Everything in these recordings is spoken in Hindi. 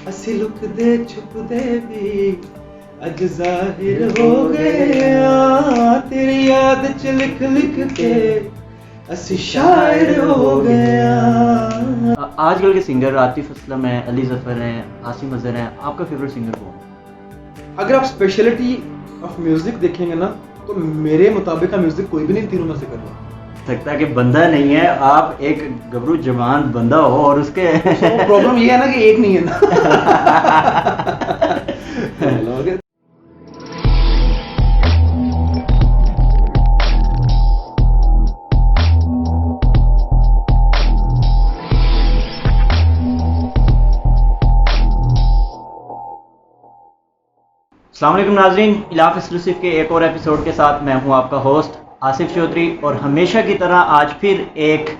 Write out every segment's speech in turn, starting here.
ਅਸੀਂ ਲੁਕਦੇ ਛੁਪਦੇ ਵੀ ਅੱਜ ਜ਼ਾਹਿਰ ਹੋ ਗਏ ਆ ਤੇਰੀ ਯਾਦ ਚ ਲਿਖ ਲਿਖ ਕੇ ਅਸੀਂ शायर हो गए। आजकल के सिंगर आतिफ असलम हैं, अली ज़फ़र हैं, आसिम अज़हर हैं, आपका फेवरेट सिंगर कौन है? अगर आप स्पेशलिटी ऑफ म्यूजिक देखेंगे ना तो मेरे मुताबिक का म्यूजिक कोई भी नहीं तीनों में से कर रहा सकता कि बंदा नहीं है, आप एक गबरू जवान बंदा हो और उसके प्रॉब्लम ये है ना कि एक नहीं है ना अस्सलाम वालेकुम नाज़रीन, इलाफ एक्सक्लूसिव के एक और एपिसोड के साथ मैं हूं आपका होस्ट आसिफ चौधरी और हमेशा की तरह आज फिर एक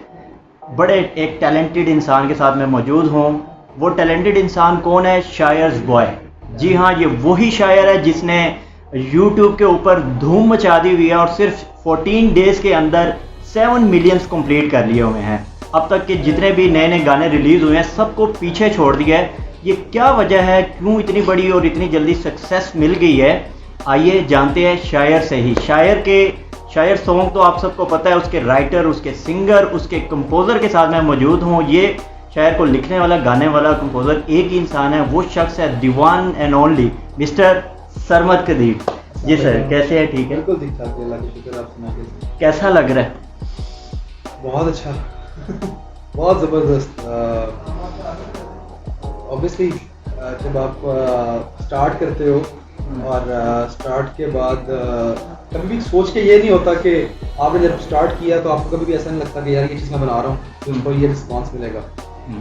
टैलेंटेड इंसान के साथ मैं मौजूद हूं। वो टैलेंटेड इंसान कौन है? शायर्स बॉय। जी हाँ, ये वही शायर है जिसने यूट्यूब के ऊपर धूम मचा दी हुई है और सिर्फ 14 डेज़ के अंदर 7 मिलियंस कंप्लीट कर लिए हुए हैं। अब तक के जितने भी नए नए गाने रिलीज़ हुए हैं सबको पीछे छोड़ दिया है। ये क्या वजह है, क्यों इतनी बड़ी और इतनी जल्दी सक्सेस मिल गई है? आइए जानते हैं शायर से ही। शायर सॉन्ग तो आप सबको पता है, उसके राइटर, उसके सिंगर, उसके कंपोज़र के साथ मैं मौजूद हूँ। ये शायर को लिखने वाला, गाने वाला, कंपोज़र एक ही इंसान है, वो शख्स है the one and only mister Sarmad Qadir. जी सर, कैसे है? ठीक है, बिल्कुल ठीक ठाक, अल्लाह का शुक्र। आप सुना कैसा लग रहा है? बहुत अच्छा बहुत ज़बरदस्त। ऑब्वियसली जब आप स्टार्ट करते हो और स्टार्ट के बाद कभी भी सोच के ये नहीं होता कि आपने जब स्टार्ट किया तो आपको कभी भी ऐसा नहीं लगता कि यार ये चीज़ मैं बना रहा हूँ तो उनको ये रिस्पांस मिलेगा।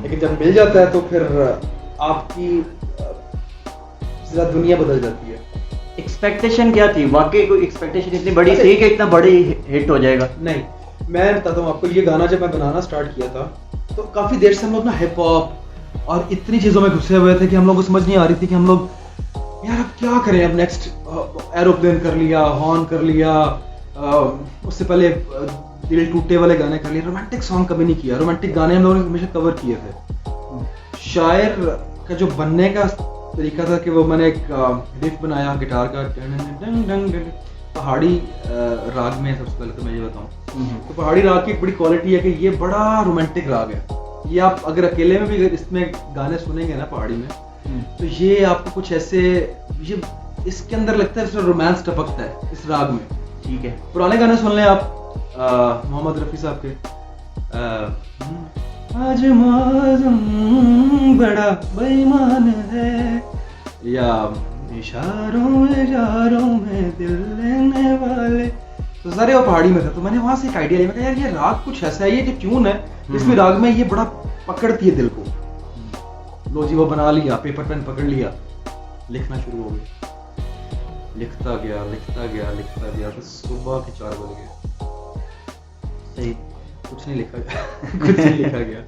लेकिन जब मिल जाता है तो फिर आपकी ज़रा दुनिया बदल जाती है। एक्सपेक्टेशन क्या थी? वाकई कोई एक्सपेक्टेशन इतनी बड़ी थी कि इतना बड़ी हिट हो जाएगा? नहीं, मैं बताता हूँ आपको। ये गाना जब मैं बनाना स्टार्ट किया था तो काफ़ी देर से हम लोग ना हिप हॉप और इतनी चीज़ों में घुसे हुए थे कि हम लोग को समझ नहीं आ रही थी कि हम लोग यार अब क्या करें। अब नेक्स्ट एरोप्लेन कर लिया, हॉर्न कर लिया, उससे पहले दिल टूटे वाले गाने कर लिए। रोमांटिक सॉन्ग कभी नहीं किया। रोमांटिक गाने हम लोगों ने हमेशा कवर किए थे। शायर का जो बनने का तरीका था कि वो मैंने एक रिफ बनाया गिटार का, पहाड़ी राग में। सबसे पहले तो मैं ये बताऊँ तो पहाड़ी राग की एक बड़ी क्वालिटी है कि ये बड़ा रोमांटिक राग है। ये आप अगर अकेले में भी इसमें गाने सुनेंगे ना पहाड़ी में तो ये आपको कुछ ऐसे, ये इसके अंदर लगता है रोमांस टपकता है इस राग में। ठीक है, पुराने गाने सुन लें आप, मोहम्मद रफ़ी साहब के आज मौसम बड़ा बेईमान है, या इशारों में दिल लेने वाले, तो सारे वो पहाड़ी में था। तो मैंने वहाँ से एक आइडिया लिया, मैं कहा यार ये राग कुछ ऐसा है, ये जो ट्यून है इसमें राग में ये बड़ा पकड़ती है दिल को। लो जी, वो बना लिया, पेपर पेन पकड़ लिया, लिखना शुरू हो गया। लिखता गया तो सुबह के 4 बज गए। सही, कुछ नहीं लिखा गया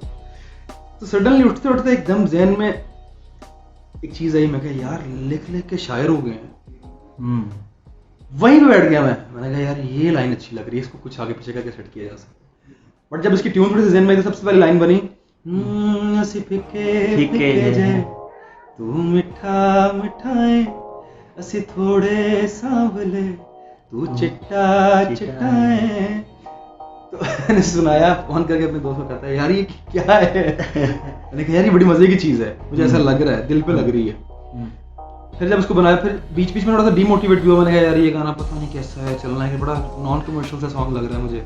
तो सडनली उठते उठते एकदम ज़हन में एक चीज़ आई। मैं कहा यार लिख के शायर हो गए हैं। वहीं पे बैठ गया मैंने कहा यार ये लाइन अच्छी लग रही है, इसको कुछ आगे पीछे करके सेट किया जा सकता। बट जब इसकी ट्यून थोड़ी सी ज़हन में आई तो सबसे पहले लाइन बनी, असी फिके जे तू मिठा मिठाए, असी थोड़े सांवले तू चिट्टा चिट्टाए। तो मैंने सुनाया, फोन करके अपने दोस्त को कहता है यार ये क्या है। मैंने कहा यार ये बड़ी मजे की चीज़ है, मुझे ऐसा लग रहा है, दिल पे लग रही है। फिर जब उसको बनाया, फिर बीच बीच में थोड़ा सा डीमोटिवेट भी हुआ। मैंने कहा यार ये गाना पता नहीं कैसा है, चलना है कि बड़ा नॉन कमर्शियल सा सॉन्ग लग रहा है मुझे।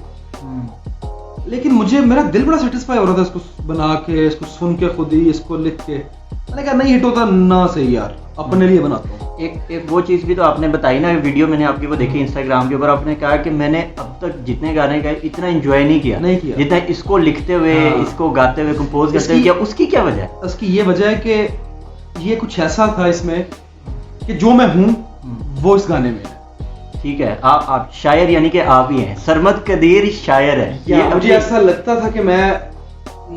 लेकिन मुझे मेरा दिल बड़ा सेटिस्फाई हो रहा था इसको बना के, इसको सुन के, खुद ही इसको लिख के। मैंने कहा नहीं हिट होता ना सही यार, अपने लिए बनाता हूँ। एक वो चीज़ भी तो आपने बताई ना, वीडियो मैंने आपकी वो देखी इंस्टाग्राम के ऊपर, आपने कहा कि मैंने अब तक जितने गाने गाए इतना एंजॉय नहीं किया जितना इसको लिखते हुए, इसको गाते हुए, कंपोज करते हुए किया। उसकी क्या वजह है? उसकी ये वजह है कि ये कुछ ऐसा था इसमें कि जो मैं हूँ वो इस गाने में है। ठीक है, आप शायर यानी कि आप ही हैं, सरमद कदीर शायर है। ये मुझे ऐसा लगता था कि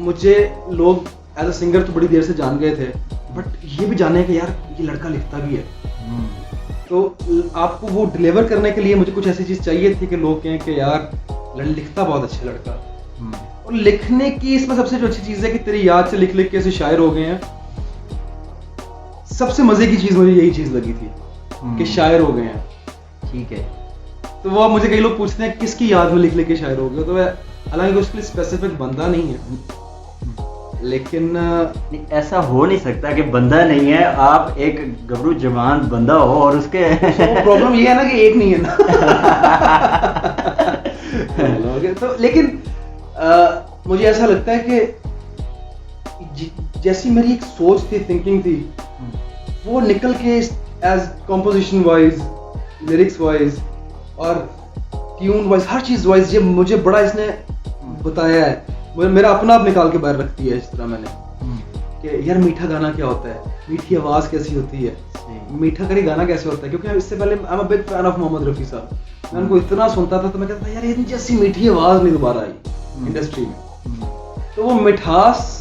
मुझे लोग एज अ सिंगर तो बड़ी देर से जान गए थे, बट ये भी जाने कि यार ये लड़का लिखता भी है। तो आपको वो डिलीवर करने के लिए मुझे कुछ ऐसी चीज़ चाहिए थी कि लोग कहें कि यार लिखता बहुत अच्छा लड़का। और लिखने की इसमें सबसे जो अच्छी चीज़ है कि तेरी याद से लिख लिख के ऐसे शायर हो गए हैं। सबसे मजे की चीज मुझे यही चीज लगी थी कि शायर हो गए हैं। ठीक है। तो वो मुझे कई लोग पूछते हैं किसकी याद में लिख लेके शायर हो गए, तो मैं हालांकि उसके लिए स्पेसिफिक बंदा नहीं है, लेकिन नहीं, ऐसा हो नहीं सकता कि बंदा नहीं है, आप एक गबरू जवान बंदा हो और उसके प्रॉब्लम ये है ना कि एक नहीं है ना। तो लेकिन मुझे ऐसा लगता है कि जैसी मेरी एक सोच थी, थिंकिंग थी, वो निकल के as composition wise, lyrics wise और ट्यून वाइज, हर चीज वाइज ये मुझे बड़ा इसने बताया है। मेरा अपना आप निकाल के बाहर रखती है इस तरह मैंने कि यार मीठा गाना क्या होता है, मीठी आवाज कैसी होती है, मीठा करी गाना कैसे होता है। क्योंकि इससे पहले I am a big fan of Mohammad Rafi साहब, मैं उनको इतना सुनता था तो मैं कहता था यार इतनी जैसी मीठी आवाज नहीं दोबारा आई इंडस्ट्री में। तो वो मिठास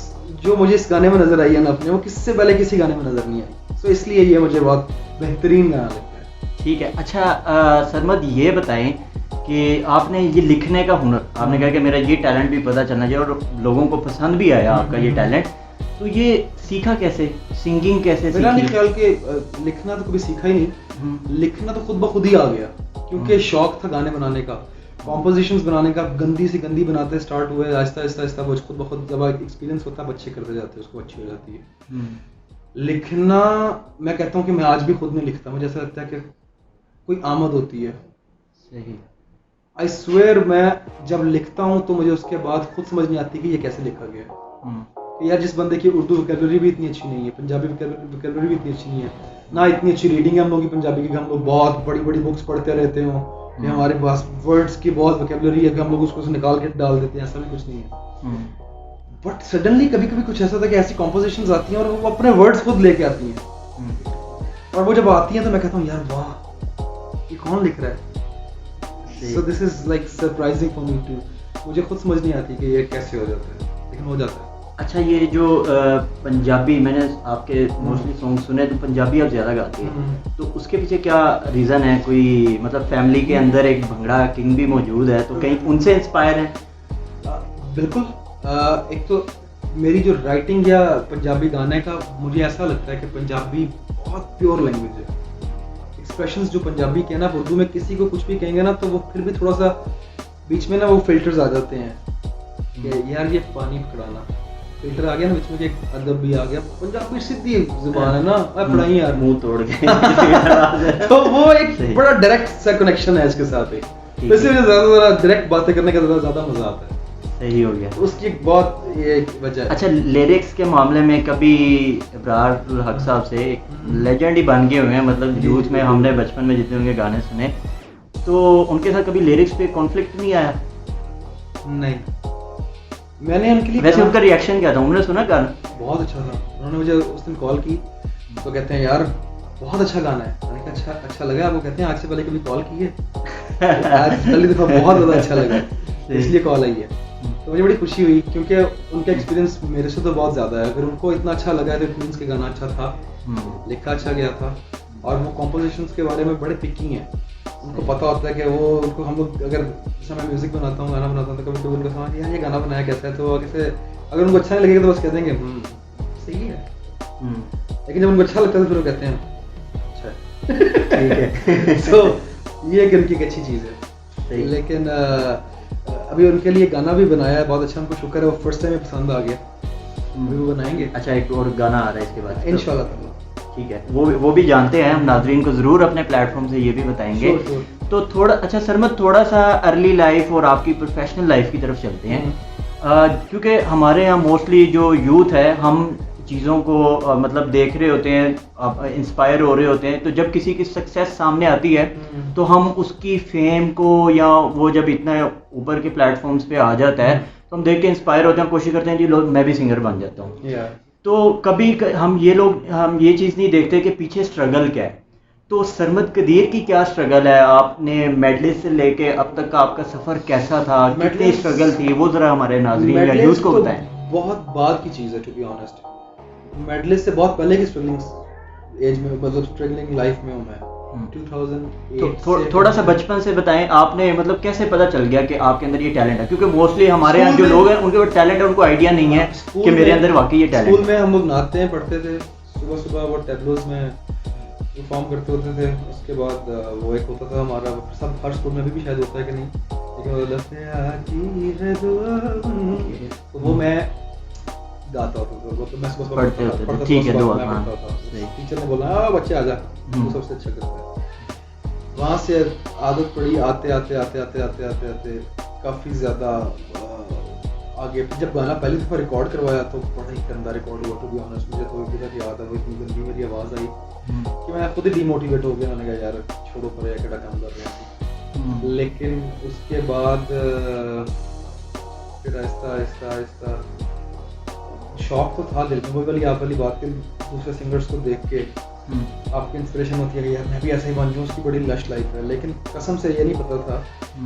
जो मुझे इस गाने में नजर आई है ना अपने, वो किससे पहले किसी गाने में नजर नहीं आई। तो इसलिए ये मुझे बहुत बेहतरीन गाना लगता है। ठीक है। अच्छा सरमद, ये बताएं कि आपने ये लिखने का हुनर, आपने कहा कि मेरा ये टैलेंट भी पता चलना चाहिए और लोगों को पसंद भी आया आपका ये टैलेंट, तो ये सीखा कैसे, सिंगिंग कैसे सीखी? मेरा नहीं ख्याल कि लिखना तो कभी सीखा ही नहीं, लिखना तो खुद ब खुद ही आ गया, क्योंकि शौक था गाने बनाने का, कॉम्पोजिशंस बनाने का। गंदी से गंदी बनाते स्टार्ट हुए, आहिस्ता आहिस्ता वो खुद ब खुद जब एक्सपीरियंस होता है बच्चे करते जाते हैं उसको अच्छी हो जाती है। लिखना मैं कहता हूँ कि मैं आज भी खुद नहीं लिखता, मुझे ऐसा लगता है कि कोई आमद होती है। सही। आई स्वेयर मैं जब लिखता हूँ तो मुझे उसके बाद खुद समझ नहीं आती कि ये कैसे लिखा गया कि यार जिस बंदे की उर्दू वोकैबुलरी भी इतनी अच्छी नहीं है, पंजाबी वोकैबुलरी भी इतनी अच्छी नहीं है, ना इतनी अच्छी रीडिंग है हम लोगों की पंजाबी की, हम लोग बहुत बड़ी बड़ी बुक्स पढ़ते रहते हो कि हमारे पास वर्ड्स की बहुत वोकैबुलरी है कि हम लोग उसको निकाल के डाल देते हैं, ऐसा भी कुछ नहीं है। बट सडनली कभी कभी कुछ ऐसा था कि ऐसी कॉम्पोजिशंस आती हैं और वो अपने वर्ड्स खुद लेके आती हैं, और वो जब आती हैं तो मैं कहता हूँ यार वाह ये कौन लिख रहा है। So this is like surprising for me too. मुझे खुद समझ नहीं आती कि ये कैसे हो जाता है, लेकिन हो जाता है। अच्छा, ये जो पंजाबी, मैंने आपके मोस्टली सॉन्ग सुने तो पंजाबी आप ज़्यादा गाते हैं, तो उसके पीछे क्या रीज़न है? कोई मतलब फैमिली के अंदर एक भंगड़ा किंग भी मौजूद है, तो कहीं उनसे इंस्पायर है? बिल्कुल। एक तो मेरी जो राइटिंग या पंजाबी गाने का, मुझे ऐसा लगता है कि पंजाबी बहुत प्योर लैंग्वेज है। एक्सप्रेशंस जो पंजाबी के हैं ना, उर्दू में किसी को कुछ भी कहेंगे ना तो वो फिर भी थोड़ा सा बीच में ना वो फिल्टर्स आ जाते हैं कि यार ये पानी पकड़ाना फिल्टर आ गया ना बीच में, एक अदब भी आ गया। पंजाबी सीधी जुबान है ना, पढ़ाई यार मुंह तोड़ के तो वो एक बड़ा डायरेक्ट सा कनेक्शन है इसके साथ। वैसे मुझे ज्यादा डायरेक्ट बातें करने का ज्यादा मजा आता है। सही हो गया, उसकी बहुत ये वजह है। अच्छा, लिरिक्स के मामले में कभी इब्रार हक साहब से एक लेजेंड ही बन गए हुए हैं, मतलब यूथ में हमने बचपन में जितने उनके गाने सुने, तो उनके साथ कभी लिरिक्स पे कॉन्फ्लिक्ट नहीं आया? नहीं, मैंने उनके लिए वैसे उनका रिएक्शन क्या था? उन्होंने सुना गाना? बहुत अच्छा था। उन्होंने मुझे उस दिन कॉल की तो कहते हैं यार बहुत अच्छा गाना है। मैंने कहा अच्छा लगा आपको? कहते हैं आज से पहले कभी कॉल की है? आज पहली दफा बहुत ज्यादा अच्छा लगा इसलिए कॉल आई है। तो मुझे बड़ी खुशी हुई क्योंकि उनका एक्सपीरियंस मेरे से तो बहुत ज़्यादा है। अगर उनको इतना अच्छा लगा है तो इट मींस के गाना अच्छा था, लिखा अच्छा गया था, और वो कॉम्पोजिशंस के बारे में बड़े पिकी हैं। उनको पता होता है कि वो उनको हम लोग अगर जैसे मैं म्यूजिक बनाता हूँ, गाना बनाता हूँ, तो कभी कभी उनको समझ यार ये गाना बनाया कैसा है, तो कैसे अगर उनको अच्छा नहीं लगेगा तो बस कह देंगे सही है, लेकिन जब उनको अच्छा लगता है तो फिर वो कहते हैं अच्छा ठीक है। तो ये एक उनकी एक अच्छी चीज़ है। लेकिन अभी उनके लिए गाना भी बनाया है बहुत अच्छा, उनको शुक्र है वो फर्स्ट टाइम पसंद आ गया, अभी वो बनाएंगे। अच्छा, एक और गाना आ रहा है इसके बाद इंशाल्लाह। ठीक है, वो भी जानते हैं, हम नाजरीन को ज़रूर अपने प्लेटफॉर्म से ये भी बताएंगे। तो थोड़ा अच्छा सरमद, थोड़ा सा अर्ली लाइफ और आपकी प्रोफेशनल लाइफ की तरफ चलते हैं, क्योंकि हमारे यहाँ मोस्टली जो यूथ है, हम चीज़ों को मतलब देख रहे होते हैं, इंस्पायर हो रहे होते हैं, तो जब किसी की सक्सेस सामने आती है तो हम उसकी फेम को, या वो जब इतना ऊपर के प्लेटफॉर्म्स पे आ जाता है तो हम देख के इंस्पायर होते हैं, कोशिश करते हैं जी लोग मैं भी सिंगर बन जाता हूँ। तो कभी हम ये चीज़ नहीं देखते कि पीछे स्ट्रगल क्या है। तो सरमद कदीर की क्या स्ट्रगल है? आपने मेडलिस्ट से लेके अब तक का आपका सफ़र कैसा था, कितनी स्ट्रगल थी, वो ज़रा हमारे नाज़रीन या यूथ को बताएं। बहुत बाद की चीज़ है टू बी ऑनेस्ट। मेडलिस्ट से बहुत पहले की स्ट्रगलिंग एज में, मतलब स्ट्रगलिंग लाइफ में हूँ मैं 2008। तो थोड़ा सा बचपन से बताएं, आपने मतलब कैसे पता चल गया कि आपके अंदर ये टैलेंट है? क्योंकि मोस्टली हमारे यहाँ जो लोग हैं उनके टैलेंट है, उनको आइडिया नहीं है कि मेरे अंदर वाकई ये टैलेंट है। स्कूल में हम लोग नाचते हैं, पढ़ते थे, सुबह सुबह वो टैबलोज में परफॉर्म करते होते थे। उसके बाद वो एक होता था हमारा, सब हर स्कूल में भी शायद होता है कि नहीं, लेकिन वो लफ्ज़ आती है दुआ बन, तो वो मैं गाता होता था। वो तो मैं सुबह पढ़ते होते पढ़ता थे, ठीक है, दुआ, मैं हाँ, पढ़ता था। सही। टीचर ने बोला बच्चे आ जा, वो सबसे अच्छा करता है। वहाँ से आदत पड़ी, आते आते आते आते आते आते आते काफ़ी ज़्यादा आगे। जब गाना पहली दफ़ा रिकॉर्ड करवाया तो बड़ा ही गंदा रिकॉर्ड हुआ, टू बी ऑनेस्ट। मुझे तो अभी तक याद है, वो इतनी गंदी मेरी आवाज़ आई कि मैं खुद ही डिमोटिवेट हो गया। मैंने कहा यार छोड़ो पर क्या काम कर रहे हैं। लेकिन उसके बाद फिर आहिस्ता आहिस्ता आहिस्ता शौक तो था दिल में, वही वाली आप वाली बात थी, दूसरे सिंगर्स को देख के आपकी इंस्पिरेशन होती है कि यार मैं भी ऐसा ही बन जाऊँ। उसकी बड़ी लश लाइफ है, लेकिन कसम से ये नहीं पता था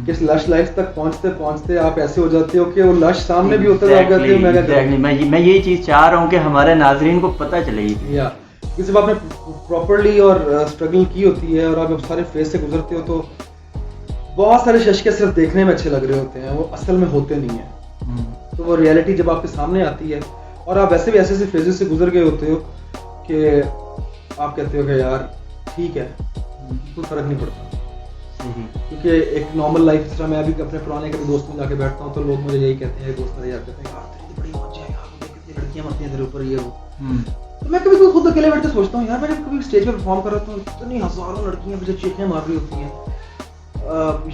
कि इस लश लाइफ तक पहुँचते पहुँचते आप ऐसे हो जाते हो कि वो लश सामने भी होता है। मैं यही चीज़ चाह रहा हूँ कि हमारे नाजरीन को पता चलेगी। या जब आपने प्रॉपरली और स्ट्रगल की होती है और आप सारे फेज से गुजरते हो तो बहुत सारे शशके सिर्फ देखने में अच्छे लग रहे होते हैं, वो असल में होते नहीं है। तो वो रियलिटी जब आपके सामने आती है और आप वैसे भी ऐसे ऐसे फेजेस से गुजर गए होते हो कि आप कहते हो कि यार ठीक है, कोई फर्क नहीं पड़ता। क्योंकि एक नॉर्मल लाइफ, जिस तरह मैं अभी अपने पुराने कभी दोस्त में जाके बैठता हूँ तो लोग मुझे यही कहते हैं, दोस्त मेरे यार कहते हैं यार तेरी बड़ी मौज है यार, कितनी लड़कियां मरती हैं तेरे ऊपर, ये वो। तो मैं कभी खुद अकेले बैठ के सोचता हूँ यार, मैं जब कभी स्टेज पे परफॉर्म कर रहा हूँ इतनी हजारों लड़कियां मुझे चीखें मार रही होती हैं,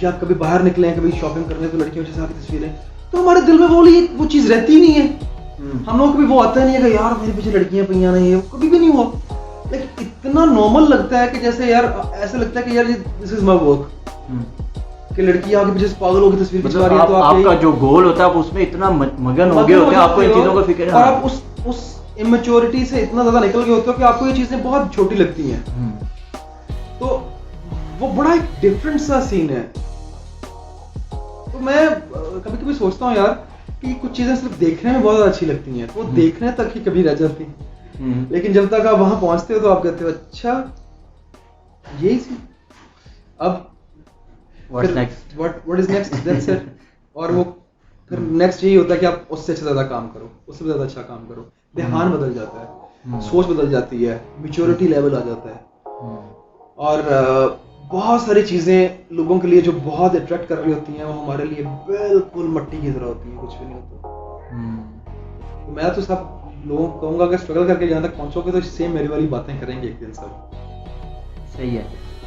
या कभी बाहर निकले कभी शॉपिंग करने तो लड़कियों के साथ की तस्वीरें, तो हमारे दिल में वो चीज़ रहती ही नहीं है। हम लोग कभी वो आता नहीं है कि यार मेरे पीछे लड़कियां पईयां नहीं है, कभी भी नहीं हुआ। लेकिन इतना नॉर्मल लगता है कि जैसे यार ऐसा लगता है कि यार दिस इज माय वर्क, कि लड़की आगे पीछे पागल होकर तस्वीर खिंचवा रही है, तो आपका जो गोल होता है उसमें इतना मगन हो गए होते हैं, आपको इन चीजों का फिक्र है, और आप उस इमेच्योरिटी से इतना ज्यादा निकल गए होते हो कि आपको ये चीजें बहुत छोटी लगती हैं। तो वो बड़ा एक डिफरेंट सा सीन है। तो मैं कभी कभी सोचता हूँ यार कि कुछ चीजें सिर्फ देखने में बहुत अच्छी लगती हैं, वो देखने तक ही कभी रह जाती, लेकिन जब तक आप वहां पहुंचते हो तो आप कहते हो अच्छा यही सी, अब what is next, that's it. और वो फिर नेक्स्ट यही होता है कि आप उससे ज्यादा काम करो, उससे ज्यादा अच्छा काम करो। ध्यान बदल जाता है, सोच बदल जाती है, मैच्योरिटी लेवल आ जाता है, और बहुत सारी चीजें लोगों के लिए जो बहुत अट्रैक्ट कर रही होती हैं वो हमारे लिए बिल्कुल मट्टी की तरह होती हैं, कुछ भी नहीं होता। तो मैं तो सब लोगों को कहूंगा कि स्ट्रगल करके जहाँ तक पहुंचोगे तो सेम मेरी वाली बातें करेंगे एक दिन सब। सही है।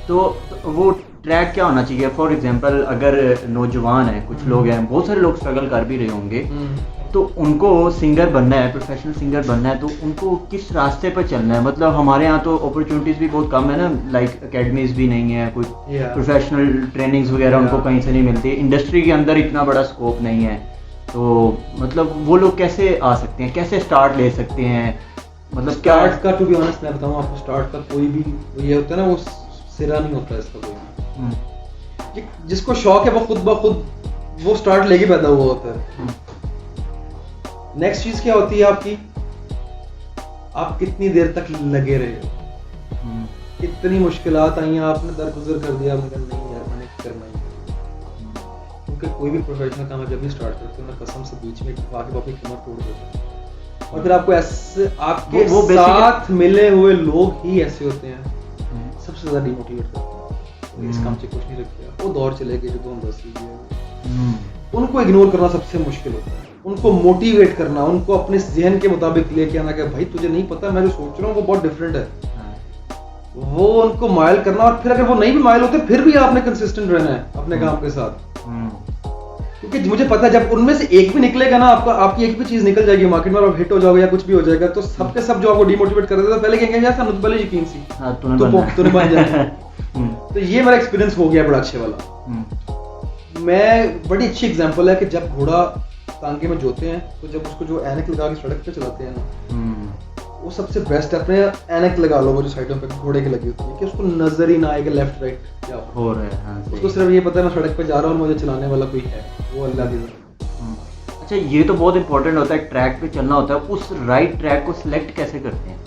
तो वो ट्रैक क्या होना चाहिए? फॉर एग्जांपल अगर नौजवान है, कुछ लोग हैं, बहुत सारे लोग स्ट्रगल कर भी रहे होंगे, तो उनको सिंगर बनना है, प्रोफेशनल सिंगर बनना है, तो उनको किस रास्ते पर चलना है? मतलब हमारे यहाँ तो अपॉर्चुनिटीज भी बहुत कम है ना, लाइक अकेडमीज भी नहीं है, कोई प्रोफेशनल ट्रेनिंग्स वगैरह उनको कहीं से नहीं मिलती, इंडस्ट्री के अंदर इतना बड़ा स्कोप नहीं है। तो मतलब वो लोग कैसे आ सकते हैं, कैसे स्टार्ट ले सकते हैं? मतलब स्टार्ट का टू बी ऑनेस्ट मैं बताऊँ आपको, स्टार्ट का कोई भी ये होता है ना, वो सिरा नहीं होता इसका कोई। जिसको शौक है वो खुद ब खुद वो स्टार्ट लेके पैदा हुआ होता है। नेक्स्ट चीज क्या होती है आपकी, आप कितनी देर तक लगे रहे हो। कितनी मुश्किलात आई हैं, आपने दरगुजर कर दिया, आपने कहा नहीं यार मैंने करना ही, क्योंकि कोई भी प्रोफेशनल काम जब भी स्टार्ट करते हो ना, कसम से बीच में आके आपकी कमर तोड़ देते हैं। और फिर आपको ऐसे आपके साथ मिले हुए लोग ही ऐसे होते हैं सबसे ज्यादा डिमोटिवेट करते हैं। इस काम से कुछ नहीं रखा, वो दौर चले गए जो 2010 के, उनको इग्नोर करना सबसे मुश्किल होता है। उनको मोटिवेट करना, उनको अपने ज़हन के मुताबिक लेके आना कि भाई तुझे नहीं पता, मैं जो सोच रहा हूँ वो बहुत डिफरेंट है, वो उनको माइल करना। और फिर अगर वो नहीं भी माइल होते फिर भी आपने कंसिस्टेंट रहना है अपने काम के साथ, क्योंकि मुझे पता है जब उनमें से एक भी निकलेगा ना, आपकी एक भी चीज निकल जाएगी मार्केट में और हिट हो जाओगे या कुछ भी हो जाएगा, तो सबके सब जो आपको डिमोटिवेट कर देते थे पहले कहेंगे यार सानू पहले यकीन सी तूने बन जाना। तो ये मेरा एक्सपीरियंस हो गया बड़ा अच्छे वाला। मैं बड़ी अच्छी एग्जांपल है कि जब घोड़ा टांगे में जोते हैं तो जब उसको जो ऐनक लगा के सड़क पे चलाते हैं ना, वो सबसे बेस्ट है। अपने ऐनक लगा लो वो जो साइडों पे घोड़े की लगी होती है, कि उसको नजर ही ना आएगा लेफ्ट राइट क्या हो रहा है। हाँ, उसको सिर्फ ये पता है मैं सड़क पे जा रहा हूँ, मुझे चलाने वाला कोई है, वो अल्लाह की तरफ। अच्छा, ये तो बहुत इंपॉर्टेंट होता है, ट्रैक पे चलना होता है। उस राइट ट्रैक को सिलेक्ट कैसे करते हैं?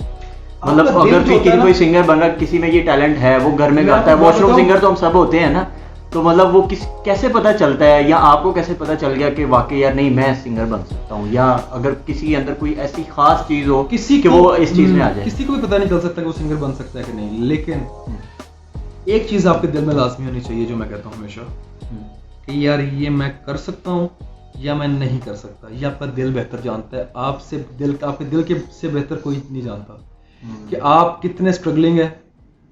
मतलब अगर कोई सिंगर बन रहा, किसी में ये टैलेंट है, वो घर में गाता है, वॉशरूम सिंगर तो हम सब होते हैं ना, तो मतलब वो कैसे पता चलता है, या आपको कैसे पता चल गया कि वाकई यार नहीं मैं सिंगर बन सकता हूँ, या अगर किसी के अंदर कोई ऐसी खास चीज हो किसी कि वो इस चीज में आ जाए? किसी को भी पता नहीं चल सकता कि वो सिंगर बन सकता है कि नहीं, लेकिन एक चीज आपके दिल में लाजमी होनी चाहिए, जो मैं कहता हूँ हमेशा, कि यार ये मैं कर सकता हूँ या मैं नहीं कर सकता। ये आपका दिल बेहतर जानता है, आपके दिल के से बेहतर कोई नहीं जानता कि आप कितने स्ट्रगलिंग है,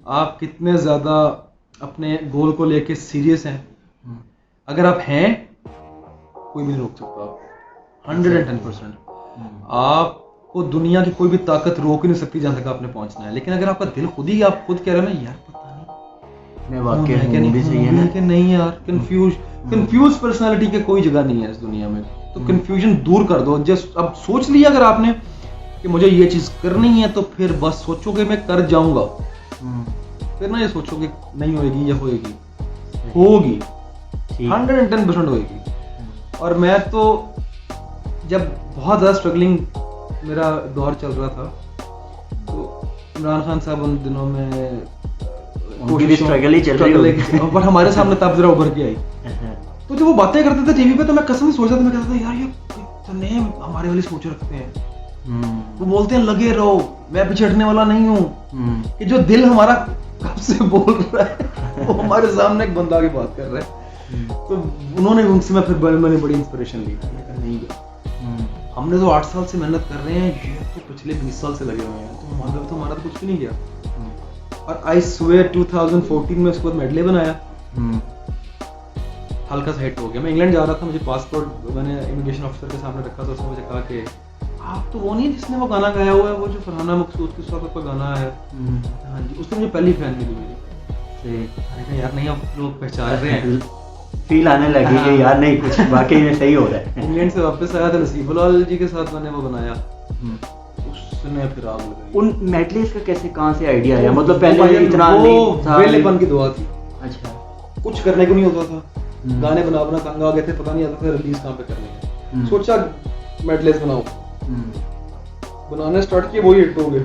आप कितने ज़्यादा अपने गोल को लेके सीरियस हैं। अगर आप हैं, कोई भी नहीं रोक सकता। 110% आपको दुनिया की कोई भी ताकत रोक ही नहीं सकती जहाँ तक आपने पहुँचना है। लेकिन अगर आपका दिल आप खुद कह रहे हो ना, यार पता नहीं मैं वाकई हूँ भी सही है ना, कि नहीं यार, कंफ्यूज पर्सनालिटी के कोई जगह नहीं है इस दुनिया में। तो कंफ्यूजन दूर कर दो। जस्ट अब सोच लिया अगर आपने कि मुझे ये चीज करनी है, तो फिर बस सोचोगे मैं कर जाऊंगा, फिर ना ये सोचोगे नहीं होएगी या होएगी, होगी 110% होएगी। और मैं तो जब बहुत ज़्यादा स्ट्रगलिंग मेरा दौर चल रहा था, तो इमरान खान साहब उन दिनों में स्ट्रगल ही चल रही होगी, पर हमारे सामने तब जरा उभर के आई। तो जब वो बातें करते थे टीवी पे, तो मैं कसम से सोचता था, मैं कहता था यार ये कितने हमारे वाली सोच रखते हैं। वो बोलते हैं लगे रहो, मैं पीछे हटने वाला नहीं हूँ। कि जो दिल हमारा कब से बोल रहा है, वो हमारे सामने एक बंदा की बात कर रहा है। तो उन्होंने उनसे मैंने बड़ी इंस्पिरेशन ली। नहीं गया, हमने तो 8 साल से मेहनत कर रहे हैं, ये तो पिछले 20 साल से लगे हुए हैं, तो हमारा तो कुछ भी नहीं गया। और आई स्वेयर 2014 में उसके बाद मेडले बनाया, हल्का सा हिट हो गया। मैं इंग्लैंड जा रहा था, मुझे पासपोर्ट मैंने इमिग्रेशन ऑफिसर के सामने रखा था, उसने मुझे कहा कि आप तो वो नहीं है जिसने वो गाना गाया हुआ है, वो जो फरहाना मकसूद के साथ आपका गाना है। हाँ जी, उसने मुझे पहली फैन मिली मेरी। मैंने कहा यार नहीं, अब लोग पहचान रहे हैं, फील आने लगी कि यार नहीं कुछ वाकई में सही हो रहा है। इंग्लैंड से वापस आया था, नसीबुल्लाह जी के साथ मैंने वो बनाया, उसने फिर आग लगाई। उन मेडलेस का कैसे कहाँ से आइडिया आया? मतलब पहले इतना नहीं था, वेलेपन की दुआ थी। अच्छा, कुछ करने को नहीं होता था, गाने बना तंग आ गए थे, पता नहीं आता था रिलीज कहाँ पे करनी है। सोचा मेडलेस बनाओ, बनाने स्टार्ट किए, वही हिट हो गए।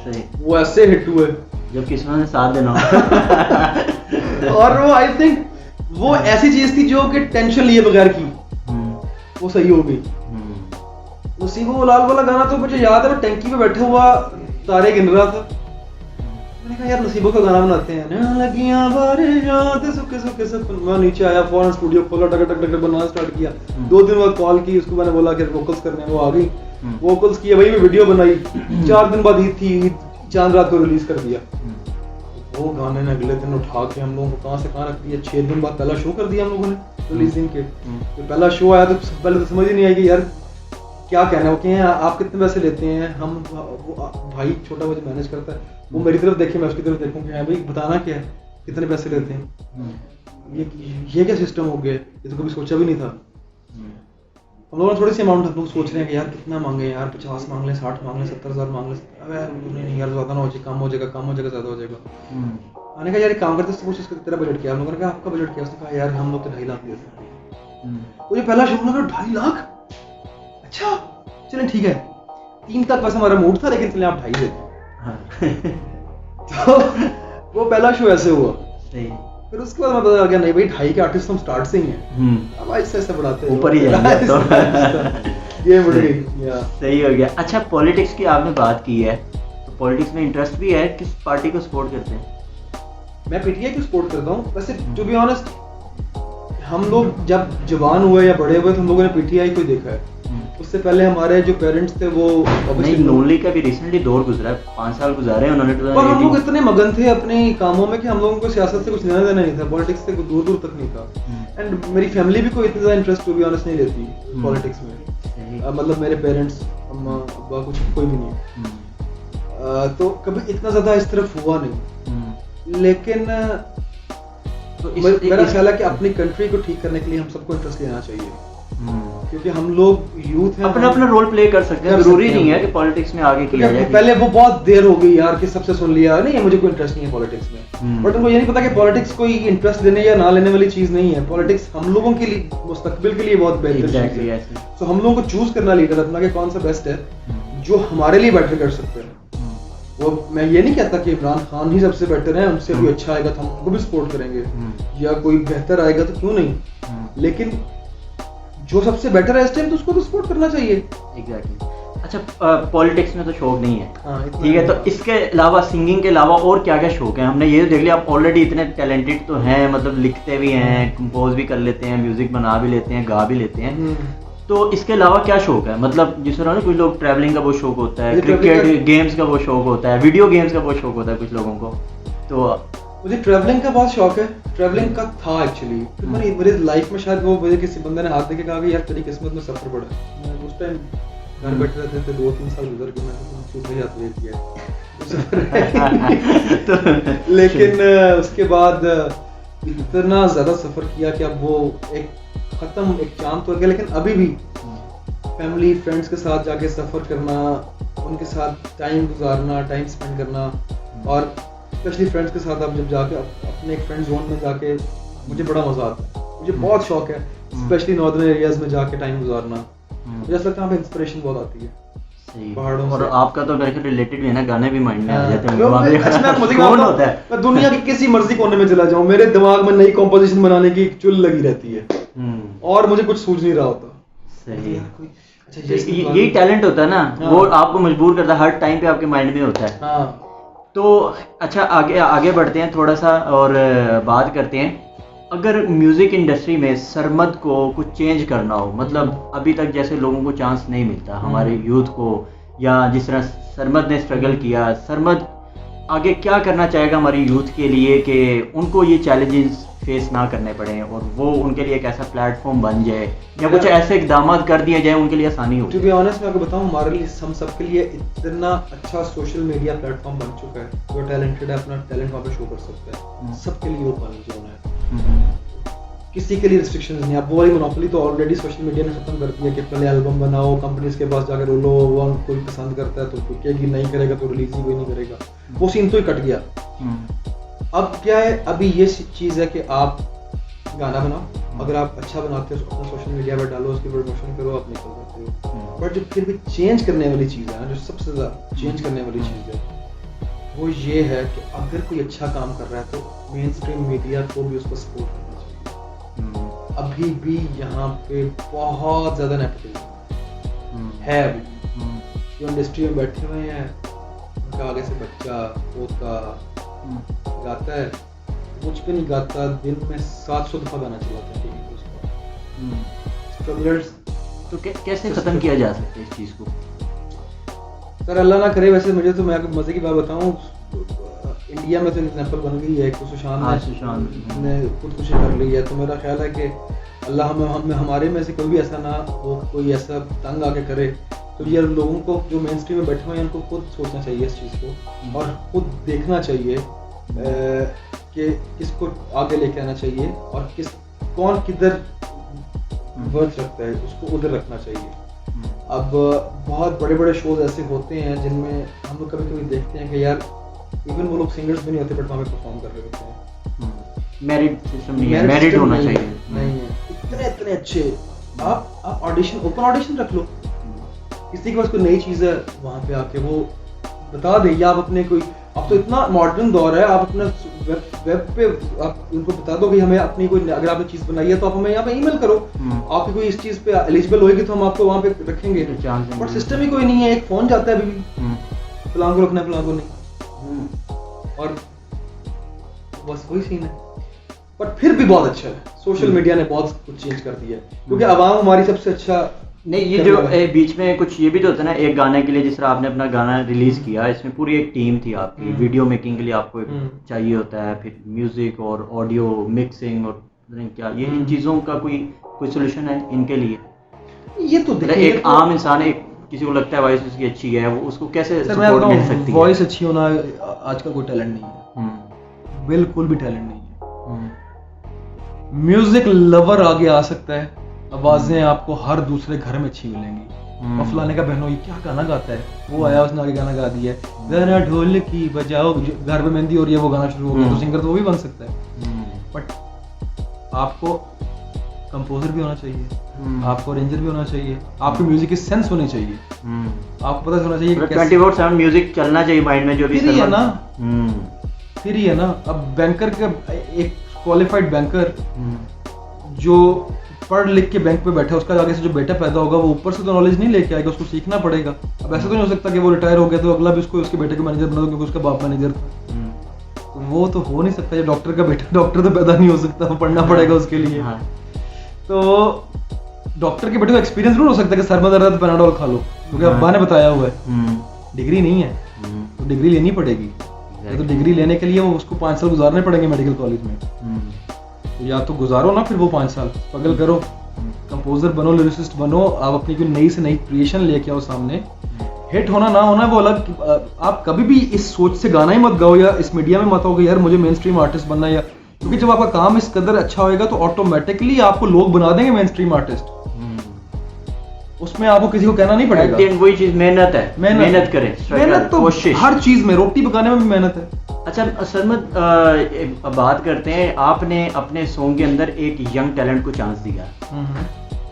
सही, वो ऐसे हिट हुए जब किस्मत ने साथ देना। और वो आई थिंक वो ऐसी चीज थी जो कि टेंशन लिए बगैर की वो सही हो गई। नसीबो लाल वाला गाना तो मुझे याद है, मैं टैंकी पे बैठा हुआ तारे गिन रहा था, मैंने कहा यार नसीबो का गाना बनाते हैं ना, लगियां बारिशां सुखे सुखे सुखे। मैं नीचे आया, फौरन स्टूडियो खोला, टक टक टक बनाना स्टार्ट किया। 2 दिन बाद कॉल की उसको, मैंने बोला कि वोकल्स करने, वो आ गई, वोकल्स किए, वही मैं वीडियो बनाई। 4 दिन बाद ईद थी, चांद रात को रिलीज कर दिया। वो गाने ने अगले दिन उठा के हम लोगों को कहाँ से कहाँ रख दिया। 6 दिन बाद पहला शो कर दिया हम लोगों ने रिलीजिंग के। तो पहला शो आया तो पहले तो समझ ही नहीं आई कि यार क्या कहना है। वो कहें आप कितने पैसे लेते हैं, हम वो भाई छोटा मुझे मैनेज करता है, वो मेरी तरफ देखे, मैं उसकी तरफ देखूँ कि हाँ भाई बताना क्या है, कितने पैसे लेते हैं। ये क्या सिस्टम हो गया, ये तो कभी सोचा भी नहीं था। हम लोगों ने थोड़ी सी अमाउंट हम लोग सोच रहे हैं कि यार कितना मांगे, यार 50 मांग लें, 60 मांग लें, 70,000 मांग लें। नहीं यार ज़्यादा ना हो जाए, कम हो जाएगा, ज़्यादा हो जाएगा। मैंने कहा यार एक काम करते हैं, पूछ तेरा बजट क्या है। हम लोगों ने कहा आपका बजट क्या है। उसने कहा यार हम लोग तो 2.5 लाख देते हैं। वो जो पहला शो लगा 2.5 लाख, अच्छा चलें ठीक है। 3 तक वैसे हमारा मूड था, लेकिन चले आप 2.5 देते। तो वो पहला शो ऐसे हुआ। फिर उसके बाद मैं पता लगा नहीं भाई 2.5 के आर्टिस्ट हम स्टार्ट से ही हैं, अब ऐसे बढ़ाते हैं, ऊपर ही जाएंगे तो ये बढ़ गई। सही हो गया। अच्छा, पॉलिटिक्स की आपने बात की है, तो पॉलिटिक्स में इंटरेस्ट भी है, किस पार्टी को सपोर्ट करते हैं? मैं पीटीआई को सपोर्ट करता हूँ। वैसे टू बी ऑनेस्ट, हम लोग जब जवान हुए या बड़े हुए तो हम लोगों ने पीटीआई को ही देखा है। उससे पहले हमारे जो पेरेंट्स थे वो नहीं, नूनली का भी रिसेंटली दौर गुजरा है, 5 साल गुजारे उन्होंने। पर हम लोग इतने मगन थे अपने कामों में कि हम लोगों को सियासत से कुछ लेना देना नहीं था, पॉलिटिक्स से दूर दूर तक नहीं था। एंड मेरी फैमिली भी कोई इतना ज़्यादा इंटरेस्ट टू बी ऑनेस्ट नहीं लेती पॉलिटिक्स में। मतलब मेरे पेरेंट्स, अम्मा अब्बा, कुछ कोई भी नहीं। तो कभी इतना ज़्यादा इस तरफ हुआ नहीं। लेकिन तो मेरा ख्याल है कि अपनी कंट्री को ठीक करने के लिए हम सबको इंटरेस्ट लेना चाहिए, क्योंकि हम लोग यूथ हैं, अपना रोल प्ले कर सकते हैं। जरूरी नहीं है कि पॉलिटिक्स में आगे किया जाए। पहले वो बहुत देर हो गई यार कि सबसे सुन लिया, नहीं मुझे कोई इंटरेस्ट नहीं है पॉलिटिक्स में। बट उनको ये नहीं पता कि पॉलिटिक्स कोई इंटरेस्ट लेने या ना लेने वाली चीज नहीं है। पॉलिटिक्स हम लोगों के लिए, मुस्तकबिल के लिए बहुत बेहतर चीज है। तो हम लोगों को चूज करना लीडर अपना कि कौन सा बेस्ट है जो हमारे लिए बेटर कर सकते हैं। वो मैं ये नहीं कहता कि इमरान खान ही सबसे बेटर है, उनसे कोई अच्छा आएगा तो हम उनको भी सपोर्ट करेंगे, या कोई बेहतर आएगा तो क्यों नहीं, लेकिन जो सबसे बेटर है इस टाइम तो उसको तो सपोर्ट करना चाहिए। एग्जैक्टली। अच्छा, पॉलिटिक्स में तो शौक नहीं है, इतना ठीक है, तो इसके अलावा सिंगिंग के अलावा और क्या क्या शौक है? हमने ये देख लिया आप ऑलरेडी इतने टैलेंटेड तो हैं, मतलब लिखते भी हैं, कंपोज भी कर लेते हैं, म्यूजिक बना भी लेते हैं, गा भी लेते हैं, तो इसके अलावा क्या शौक है? मतलब जिस तरह ना कुछ लोग ट्रैवलिंग का बहुत शौक होता है, क्रिकेट गेम्स का बहुत शौक होता है, वीडियो गेम्स का बहुत शौक होता है कुछ लोगों को। तो मुझे ट्रैवलिंग का बहुत शौक है, ट्रैवलिंग का था एक्चुअली, मेरी लाइफ में शायद वो मुझे किसी बंदे ने हाथ देके कहा कि यार तेरी किस्मत में सफर पड़ा है। मैं उस टाइम घर बैठे रहते थे, 2-3 साल गुजर गए, मैंने चुप ही हाथ ले दिया लेकिन उसके बाद इतना ज्यादा सफर किया कि अब वो एक खत्म, एक चांद तो गया, लेकिन अभी भी फैमिली फ्रेंड्स के साथ जाके सफर करना, उनके साथ टाइम गुजारना, टाइम स्पेंड करना, और स्पेशली फ्रेंड्स के साथ आप जब जाके अपने एक फ्रेंड जोन में जाके, मुझे बड़ा मजा आता है, मुझे बहुत शौक है स्पेशली नॉर्दर्न एरियाज में जाके टाइम गुजारना, मुझे ऐसा लगता है वहाँ पे इंस्पिरेशन बहुत आती है पहाड़ों और से। आपका तो मेरे ख्याल रिलेटेड भी है ना, गाने भी माइंड में आ जाते हैं। कौन होता है, मैं दुनिया के किसी मर्जी कोने में चला जाऊं, मेरे दिमाग में नई कॉम्पोजिशन बनाने की चुल लगी रहती है, और मुझे कुछ सूझ नहीं रहा होता। सही। अच्छा, यही टैलेंट होता है ना, वो आपको मजबूर करता है, हर टाइम पे आपके माइंड में होता है। तो अच्छा, आगे बढ़ते हैं थोड़ा सा और बात करते हैं, अगर म्यूज़िक इंडस्ट्री में सरमद को कुछ चेंज करना हो, मतलब अभी तक जैसे लोगों को चांस नहीं मिलता हमारे यूथ को, या जिस तरह सरमद ने स्ट्रगल किया, सरमद आगे क्या करना चाहेगा हमारी यूथ के लिए कि उनको ये चैलेंजेस फेस ना करने पड़े और वो उनके लिए एक ऐसा प्लेटफॉर्म बन जाए, या कुछ ऐसे इकदाम कर दिए जाए उनके लिए आसानी हो? टू बी ऑनेस्ट मैं आपको बताऊं, हमारे लिए, हम सबके लिए इतना अच्छा सोशल मीडिया प्लेटफॉर्म बन चुका है, जो टैलेंटेड है अपना टैलेंट वहाँ पे शो कर सकता है, सबके लिए ओपन जोन है, किसी के लिए रिस्ट्रिक्शंस नहीं। अब वो वाली मोनोपोली तो ऑलरेडी सोशल मीडिया ने खत्म कर दिया कि पहले एल्बम बनाओ, कंपनीज के पास जाकर रोलो, वो कोई पसंद करता है तो कोई कहेगी, नहीं करेगा तो रिलीज ही कोई नहीं करेगा, वो सीन तो ही कट गया। अब क्या है, अभी ये चीज़ है कि आप गाना बनाओ, अगर आप अच्छा बनाते हो अपना सोशल मीडिया पर डालो, उसकी प्रमोशन करो, आप निकल जाते हो। बट जो फिर भी चेंज करने वाली चीज़ है ना, जो सबसे ज़्यादा चेंज करने वाली चीज़ है, वो ये है कि अगर कोई अच्छा काम कर रहा है तो मेन स्ट्रीम मीडिया को भी उसको सपोर्ट करना चाहिए। अभी भी यहाँ पे बहुत ज़्यादा नेपोटिज्म है, अभी जो इंडस्ट्री में बैठे हुए हैं, उनका आगे से बच्चा पोता गाता है, कुछ भी नहीं गाता, दिन में 700 दफा गाना चलाता है स्ट्रगलर्स। तो कैसे खत्म किया जा सकता है इस चीज़ को? सर अल्लाह ना करे, वैसे मुझे तो, मैं आपको मजे की बात बताऊं, इंडिया में तो एग्जांपल बन गई है, सुशांत ने खुदकुशी कर ली है, तो मेरा ख्याल है कि अल्लाह हमें हमारे में से कोई भी ऐसा ना हो, कोई ऐसा तंग आके करे, तो ये लोगों को जो मेन स्ट्रीम में बैठे हुए हैं उनको खुद सोचना चाहिए इस चीज़ को, और खुद देखना चाहिए कि किसको आगे लेके आना चाहिए, और कौन किधर वर्थ रखता है उसको उधर रखना चाहिए। अब बहुत बड़े बड़े शोज ऐसे होते हैं जिनमें हम लोग कभी कभी देखते हैं कि यार इवन वो लोग सिंगर्स भी नहीं होते बट वहाँ पे परफॉर्म कर रहे होते हैं। मेरिट सिस्टम नहीं है, मेरिट होना चाहिए, नहीं है, इतने अच्छे आप ऑडिशन, ओपन ऑडिशन रख लो, किसी के पास कोई नई चीज़ है वहाँ पे आके वो बता दे, या आप अपने कोई, अब तो इतना मॉडर्न दौर है, आप अपना वेब पे आप उनको बता दो कि हमें अपनी कोई, अगर आपने चीज़ बनाई है तो आप हमें यहाँ पे ईमेल करो, आपकी कोई इस चीज़ पे एलिजिबल होएगी तो हम आपको वहाँ पे रखेंगे, बट सिस्टम ही कोई नहीं है, एक फ़ोन जाता है अभी भी, फलां को रखना है फलां को नहीं, और बस वही सीन है। बट फिर भी बहुत अच्छा है, सोशल मीडिया ने बहुत कुछ चेंज कर दिया है, क्योंकि आवाम हमारी सबसे अच्छा नहीं, ये जो बीच में कुछ ये भी तो होता है ना, एक गाने के लिए जिस तरह आपने अपना गाना रिलीज किया, इसमें पूरी एक टीम थी आपकी, वीडियो मेकिंग के लिए आपको चाहिए होता है, फिर म्यूजिक और ऑडियो मिक्सिंग और क्या, ये इन चीज़ों का कोई सोल्यूशन है इनके लिए? ये तो देखिए, एक आम इंसान, एक किसी को लगता है वॉइस उसकी अच्छी है, वो उसको कैसे सपोर्ट मिल सकती है? वॉइस अच्छी होना आजकल कोई टैलेंट नहीं है, बिल्कुल भी टैलेंट नहीं है। म्यूजिक लवर आगे आ सकता है, आवाजें आपको हर दूसरे घर में अच्छी मिलेंगी, और फलाने का बहनों ये क्या गाना गाता है, वो आया उसने आगे गाना गा दिया है, गाना ढोल की बजाओ, घर में मेहंदी और ये वो गाना शुरू हो गया, तो सिंगर तो वो भी बन सकता है। बट आपको कंपोजर भी होना चाहिए, आपको अरेंजर भी होना चाहिए, आपके म्यूजिक की सेंस होनी चाहिए, आपको पता होना चाहिए कि 24/7 म्यूजिक चलना चाहिए माइंड में, जो भी फिर ही है ना, फिर ही है ना। अब बैंकर का एक क्वालिफाइड बैंकर जो पढ़ लिख के बैंक पे बैठा है, उसका आगे से जो बेटा पैदा होगा वो ऊपर से तो नॉलेज नहीं लेके आएगा, उसको सीखना पड़ेगा। अब ऐसा तो नहीं हो सकता कि वो रिटायर हो गया तो अगला भी उसको उसके बेटे को मैनेजर बना दो क्योंकि उसका बाप मैनेजर था। तो वो तो हो नहीं सकता। ये डॉक्टर का बेटा डॉक्टर तो पैदा नहीं हो सकता, वो पढ़ना पड़ेगा उसके लिए। तो डॉक्टर के बेटे को एक्सपीरियंस जरूर हो सकता है कि सर में दर्द है तो पैनाडोल खा लो, क्योंकि अब्बा ने बताया हुआ है। डिग्री नहीं है तो डिग्री लेनी पड़ेगी। तो डिग्री लेने के लिए वो उसको 5 साल गुजारने पड़ेंगे मेडिकल कॉलेज में। तो या तो गुजारो ना फिर वो 5 साल स्ट्रगल करो, कंपोजर बनो, लिरिसिस्ट बनो, आप अपनी कोई नई से नई क्रिएशन लेके आओ सामने। हिट होना ना होना वो अलग। आप कभी भी इस सोच से गाना ही मत गाओ या इस मीडिया में मत आओ कि यार मुझे मेन स्ट्रीम आर्टिस्ट बनना है, या क्योंकि जब आपका काम इस कदर अच्छा होएगा तो ऑटोमेटिकली आपको लोग बना देंगे मेन स्ट्रीम आर्टिस्ट। उसमें आपको किसी को कहना नहीं पड़ेगा। वही चीज मेहनत है, मेहनत करें, मेहनत तो हर चीज में, रोटी पकाने में भी मेहनत है। अच्छा सरमद, बात करते हैं, आपने अपने सॉन्ग के अंदर एक यंग टैलेंट को चांस दिया,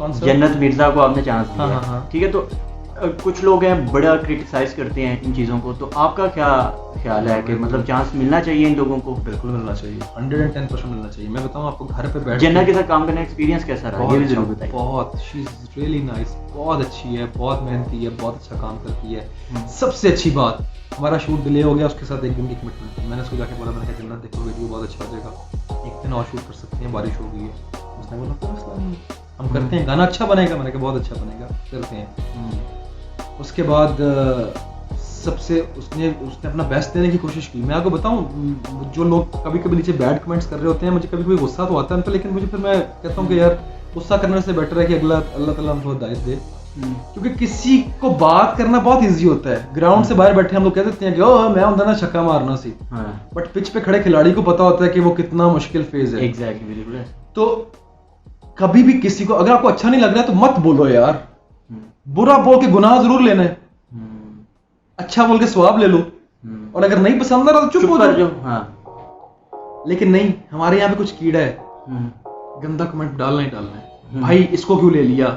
जन्नत मिर्जा को आपने चांस दिया, ठीक है। तो कुछ लोग हैं बड़ा क्रिटिसाइज करते हैं इन चीज़ों को, तो आपका क्या ख्याल है कि मतलब चांस मिलना चाहिए इन लोगों को? बिल्कुल मिलना चाहिए, 110% मिलना चाहिए। मैं बताऊं आपको, घर पे बैठ जन्नत के साथ काम करने का एक्सपीरियंस कैसा रहा, ये भी जरूर बताइए। बहुत, शी इज रियली नाइस, बहुत अच्छी है, बहुत मेहनती है, बहुत अच्छा काम करती है। सबसे अच्छी बात, हमारा शूट डिले हो गया, उसके साथ 1 दिन की कमिटमेंट थी। मैंने उसको जाके बोला, मैंने कहा जन्नत देखो वीडियो बहुत अच्छा हो जाएगा, 1 दिन और शूट कर सकते हैं, बारिश हो गई है। उसने बोला कोई मसला नहीं, हम करते हैं, गाना अच्छा बनेगा। मैंने कहा बहुत अच्छा बनेगा, करते हैं। उसके बाद सबसे उसने अपना बेस्ट देने की कोशिश की। मैं आपको बताऊं, जो लोग कभी कभी नीचे बैड कमेंट्स कर रहे होते हैं, मुझे कभी कभी गुस्सा तो आता है उन पर, लेकिन मुझे फिर मैं कहता हूं कि यार गुस्सा करने से बेटर है कि अल्लाह ताला हमको हिदायत दे। क्योंकि किसी को बात करना बहुत इजी होता है। ग्राउंड से बाहर बैठे हम लोग कह देते हैं कि ओ मैं अंदर ना छक्का मारना सी, बट पिच पे खड़े खिलाड़ी को पता होता है कि वो कितना मुश्किल फेज है। एग्जैक्टली, बिल्कुल। तो कभी भी किसी को अगर आपको अच्छा नहीं लग रहा है तो मत बोलो यार। बुरा बोल के गुनाह जरूर लेना है, अच्छा बोल के सवाब ले लो, और अगर नहीं पसंद आ रहा तो चुप हो जाओ। लेकिन नहीं, हमारे यहाँ पे कुछ कीड़ा है, गंदा कमेंट डालना ही डालना है। भाई इसको क्यों ले लिया,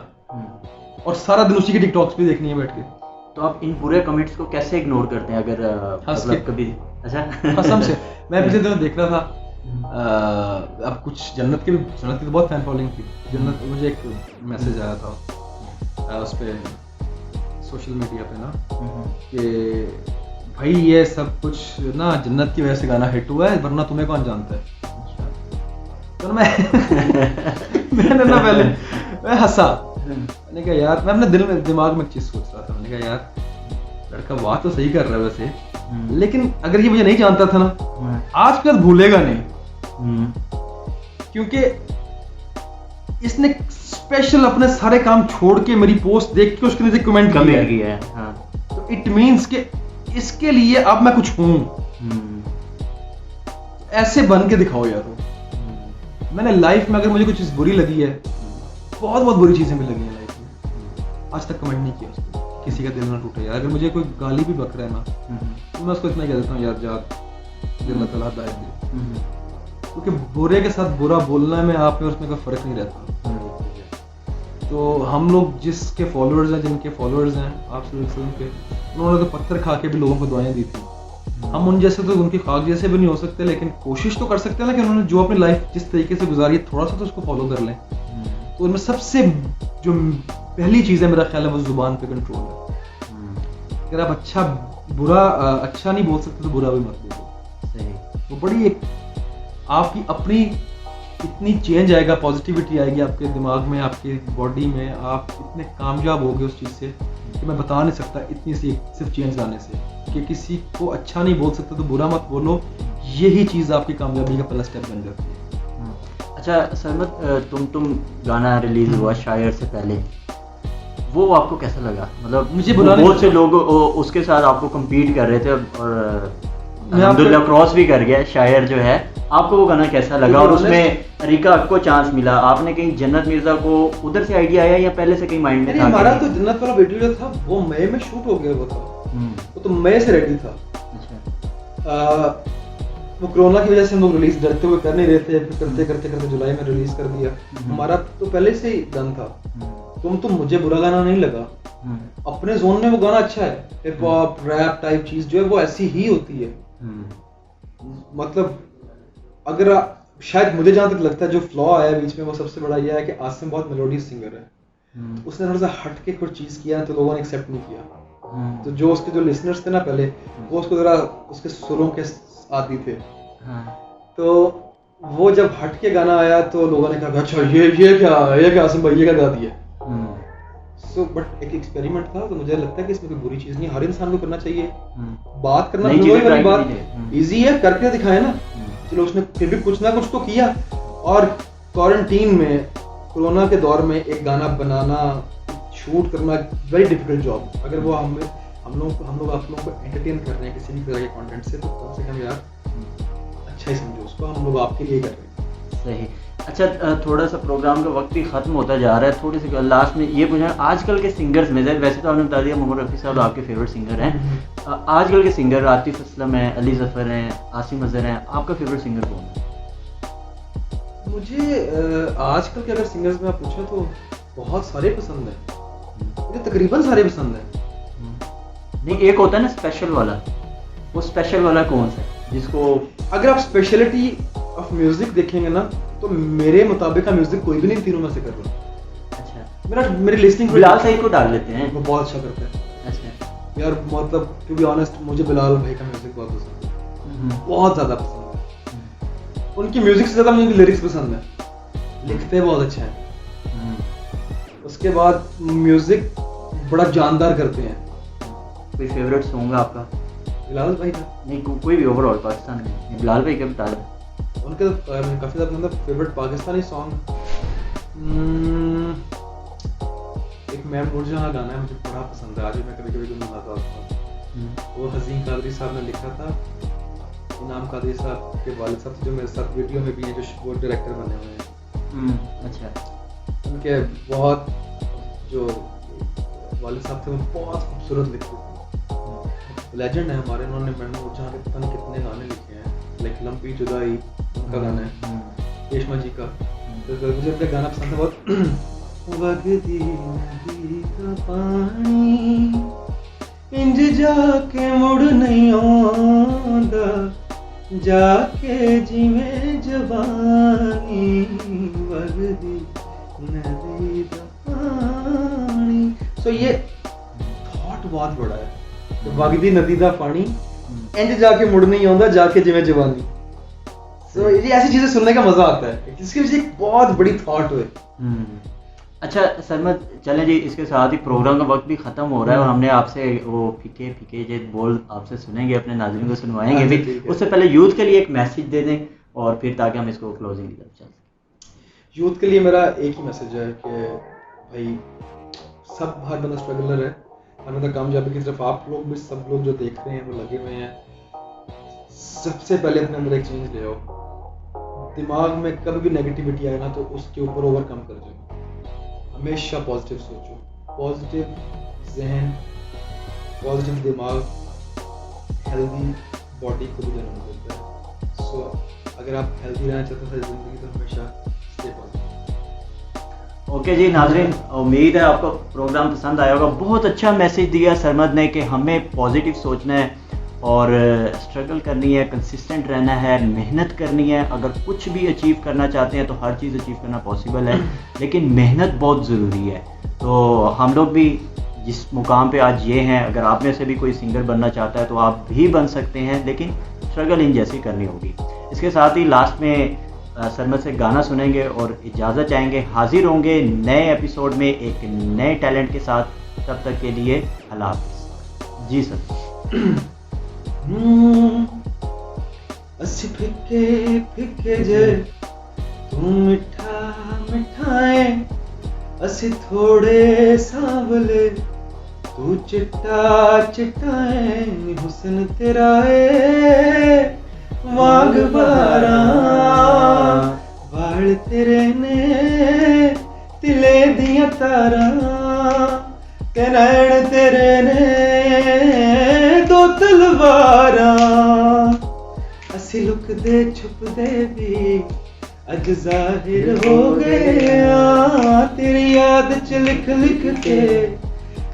और सारा दिन उसी की टिकटॉक्स भी देखनी है बैठ के। तो आप इन पूरे कमेंट्स को कैसे इग्नोर करते हैं? अगर मतलब कभी अच्छा कसम से मैं पिछले दिनों देख रहा था, अब कुछ जन्नत की तो बहुत फैन फॉलोइंग थी। जन्नत, मुझे एक मैसेज आया था उस पे सोशल मीडिया पे ना, कि भाई ये सब कुछ ना जन्नत की वजह से गाना हिट हुआ है, वरना तुम्हें कौन जानता है। तो मैंने ना पहले मैं हंसा, मैंने कहा यार, मैं अपने दिमाग में एक चीज सोच रहा था। मैंने कहा यार लड़का बात तो सही कर रहा है वैसे, लेकिन अगर ये मुझे नहीं जानता था ना, आज के बाद भूलेगा नहीं, क्योंकि इसने स्पेशल अपने सारे काम छोड़ के मेरी पोस्ट देख के उसके नीचे कमेंट किया है। तो इट मींस कि इसके लिए अब मैं कुछ हूं। ऐसे बन के दिखाओ यार। मैंने लाइफ में अगर मुझे कुछ चीज बुरी लगी है, बहुत बुरी चीजें भी लगी हैं लाइफ में, आज तक कमेंट नहीं किया उसको, किसी का दिल ना टूटे यार। अगर मुझे कोई गाली भी बक रहा है ना, तो मैं उसको इतना कह देता हूँ यार जा, अल्लाह ताला हिदायत दे। क्योंकि बुरे के साथ बुरा बोलना में आप में उसमें कोई फर्क नहीं रहता। तो हम लोग जिसके फॉलोअर्स हैं, जिनके फॉलोअर्स हैं आप सल्लल्लाहु के, उन्होंने तो पत्थर खा के भी लोगों को दुआएं दी थी। हम उन जैसे तो उनकी खाक जैसे भी नहीं हो सकते, लेकिन कोशिश तो कर सकते हैं ना कि उन्होंने जो अपनी लाइफ जिस तरीके से गुजारी है, थोड़ा सा तो उसको फॉलो कर लें। तो उनमें सबसे जो पहली चीज़ है मेरा ख्याल है वो जुबान पे कंट्रोल है। अगर आप अच्छा नहीं बोल सकते तो बुरा भी मत बोलो। वो बड़ी एक आपकी अपनी इतनी चेंज आएगा, पॉजिटिविटी आएगी आपके दिमाग में, आपके बॉडी में, आप इतने कामयाब होगे उस चीज़ से कि मैं बता नहीं सकता। इतनी सी सिर्फ चेंज लाने से कि किसी को अच्छा नहीं बोल सकते तो बुरा मत बोलो, यही चीज़ आपकी कामयाबी का पहला स्टेप बन जाती है। अच्छा सरमद, तुम गाना रिलीज हुआ शायर से पहले, वो आपको कैसा लगा? मतलब मुझे बहुत से लोग उसके साथ आपको कम्पीट कर रहे थे और अल्हम्दुलिल्लाह क्रॉस भी कर गया शायर जो है। आपको वो गाना कैसा लगा? और उसमें रिका को चांस मिला, आपने कहीं जन्नत मिर्जा को उधर से आइडिया आया या पहले से कहीं माइंड में था? हमारा तो जन्नत वाला वीडियो जो था वो मई में शूट हो गया, वो तो मई से रेडी था। वो कोरोना की वजह से हम लोग रिलीज डरते हुए कर नहीं रहे थे, फिर करते करते करते जुलाई में रिलीज कर दिया। हमारा तो पहले से ही डन था। तुम मुझे बुरा गाना नहीं लगा, अपने जोन में वो गाना अच्छा है। हिप हॉप रैप टाइप चीज जो है वो ऐसी ही होती है। मतलब अगर शायद मुझे जहां तक लगता है जो फ्लॉ आया बीच में वो सबसे बड़ा ये है कि आसिम बहुत मेलोडियस सिंगर है। उसने थोड़ा सा हट के कुछ चीज किया तो लोगों ने एक्सेप्ट नहीं किया। तो जो उसके जो लिसनर्स थे ना पहले, वो उसको जरा उसके सुरों के आदी थे। तो वो जब हट के गाना आया तो लोगों ने कहा अच्छा ये क्या आसिम भाई ये क्या गा दिया। सो बट एक एक्सपेरिमेंट था, तो मुझे लगता है कि इसमें कोई बुरी चीज नहीं, हर इंसान को करना चाहिए। बात करना वाली बात इजी है, करके दिखाए ना। चलो उसने फिर भी कुछ ना कुछ तो किया। और क्वारंटीन में कोरोना के दौर में एक गाना बनाना, शूट करना वेरी डिफिकल्ट जॉब। अगर वो हम लोग आप लोगों को एंटरटेन कर रहे हैं किसी भी तरह के कंटेंट से, तो कम से कम यार अच्छा ही समझो उसको, हम लोग आपके लिए कर रहे हैं। सही। अच्छा, थोड़ा सा प्रोग्राम का वक्त भी खत्म होता जा रहा है, थोड़ी सी लास्ट में ये पूछना, आजकल के सिंगर्स में, वैसे तो आपने बता दिया मोहम्मद रफ़ी साहब आपके फेवरेट सिंगर हैं, आजकल के सिंगर आतिफ असलम हैं, अली ज़फ़र हैं, आसिम अज़हर हैं, आपका फेवरेट सिंगर कौन है? मुझे आजकल के अगर सिंगर्स में आप पूछो तो बहुत सारे पसंद हैं, मुझे तकरीबन सारे पसंद हैं। नहीं, एक होता है ना स्पेशल वाला, वो स्पेशल वाला कौन सा जिसको अगर आप स्पेशलिटी ऑफ म्यूजिक देखेंगे ना तो मेरे मुताबिक म्यूजिक कोई भी नहीं तीनों में से कर रहा। अच्छा, मेरी लिस्टिंग बिलाल सईद को डाल लेते हैं, वो बहुत अच्छा करते हैं। अच्छा यार, मतलब टू बी ऑनेस्ट मुझे बिलाल भाई का म्यूजिक बहुत पसंद है, बहुत ज्यादा पसंद है। उनकी म्यूजिक से ज्यादा मुझे लिरिक्स पसंद है, लिखते बहुत अच्छा है। उसके बाद म्यूजिक बड़ा जानदार करते हैं। कोई फेवरेट सॉन्ग है आपका? बिलाल भाई का नहीं, कोई भी ओवरऑल पाकिस्तान में बिलाल भाई का बता दो। उनके काफी ज्यादा मतलब फेवरेट पाकिस्तानी सॉन्ग, एक मैं नूरजहां गाना है, मुझे बड़ा पसंद है, आज भी मैं कभी कभी गुनगुनाता हूँ। वो हसीन कादरी साहब ने लिखा था, इनाम कादरी साहब के वालिद साहब जो मेरे साथ वीडियो में भी हैं, जो वो डायरेक्टर बने हुए हैं। अच्छा, उनके बहुत जो वालिद साहब थे वो बहुत खूबसूरत लिखते थे, लेजेंड है हमारे। उन्होंने मैं नूरजहां के पता नहीं कितने गाने लिखे हैं, लाइक लंबी जुदाई उनका गाना है, रेशमा जी का। तो मुझे उनका गाना पसंद है बहुत। वगदी नदी का पानी इंज जाके मुड़ नहीं आंदा, जाके जिवें जवानी वगदी नदी का पानी। सो ये थॉट बहुत बड़ा है, वगदी नदी दा पानी इंज जाके मुड़ नहीं आंदा, जाके जिवें जवानी। सो ये ऐसी चीजें सुनने का मजा आता है, इसके पीछे एक बहुत बड़ी थॉट है। अच्छा सरमद, चलें जी, इसके साथ ही प्रोग्राम का वक्त भी खत्म हो रहा है और हमने आपसे वो फीके फीके जो बोल आपसे सुनेंगे, अपने नाज़रीन को सुनवाएंगे भी। उससे पहले यूथ के लिए एक मैसेज दे दें और फिर ताकि हम इसको क्लोजिंग की तरफ चल सकें। यूथ के लिए मेरा एक ही मैसेज है कि भाई सब हर बंदा स्ट्रगलर है, हर बंदा कामयाबी की तरफ, आप लोग भी सब लोग जो देख रहे हैं वो लगे हुए हैं। सबसे पहले अपने अंदर एक चेंज ले आओ, दिमाग में कभी भी नेगेटिविटी आए ना तो उसके ऊपर ओवरकम कर जाओ, हमेशा पॉजिटिव सोचो, पॉजिटिव जहन, पॉजिटिव दिमाग हेल्दी बॉडी को भी जन्म देता है। सो अगर आप हेल्दी रहना चाहते हैं जिंदगी तो हमेशा स्टे पॉजिटिव। ओके जी नाज़रीन, उम्मीद है आपको प्रोग्राम पसंद आया होगा। बहुत अच्छा मैसेज दिया सरमद ने कि हमें पॉजिटिव सोचना है और स्ट्रगल करनी है, कंसिस्टेंट रहना है, मेहनत करनी है। अगर कुछ भी अचीव करना चाहते हैं तो हर चीज़ अचीव करना पॉसिबल है, लेकिन मेहनत बहुत ज़रूरी है। तो हम लोग भी जिस मुकाम पे आज ये हैं, अगर आप में से भी कोई सिंगर बनना चाहता है तो आप भी बन सकते हैं, लेकिन स्ट्रगल इन जैसी करनी होगी। इसके साथ ही लास्ट में सरमद से गाना सुनेंगे और इजाज़त चाहेंगे। हाजिर होंगे नए एपिसोड में एक नए टैलेंट के साथ, तब तक के लिए अल्लाह हाफ़िज़। जी सर। अस्सी फिक्के फिक्के जे तू मिठा मिठाए, अस्सी थोड़े सांवले तू चिट्टा चिट्टाए, हुस्न तेरा है वाग बारा, वाल तेरे ने तिले दिया तारा, ते नैन तेरे ने दो तलवारा। ਅਸੀਂ ਲੁਕਦੇ ਛੁਪਦੇ ਵੀ ਅੱਜ ਜ਼ਾਹਿਰ ਹੋ ਗਏ ਆ ਤੇਰੀ ਯਾਦ ਚ ਲਿਖ ਲਿਖ ਕੇ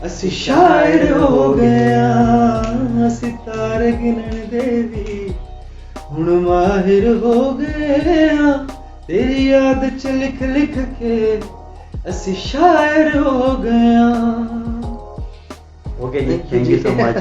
ਅਸੀਂ ਸ਼ਾਇਰ ਹੋ ਗਏ ਆ ਸਿਤਾਰੇ ਗਿਣਨ ਦੇ ਵੀ ਹੁਣ ਮਾਹਿਰ ਹੋ ਗਏ ਆ ਤੇਰੀ ਯਾਦ ਚ ਲਿਖ ਲਿਖ ਕੇ ਅਸੀਂ ਸ਼ਾਇਰ ਹੋ ਗਏ ਆ ओके जी, थैंक यू सो मच।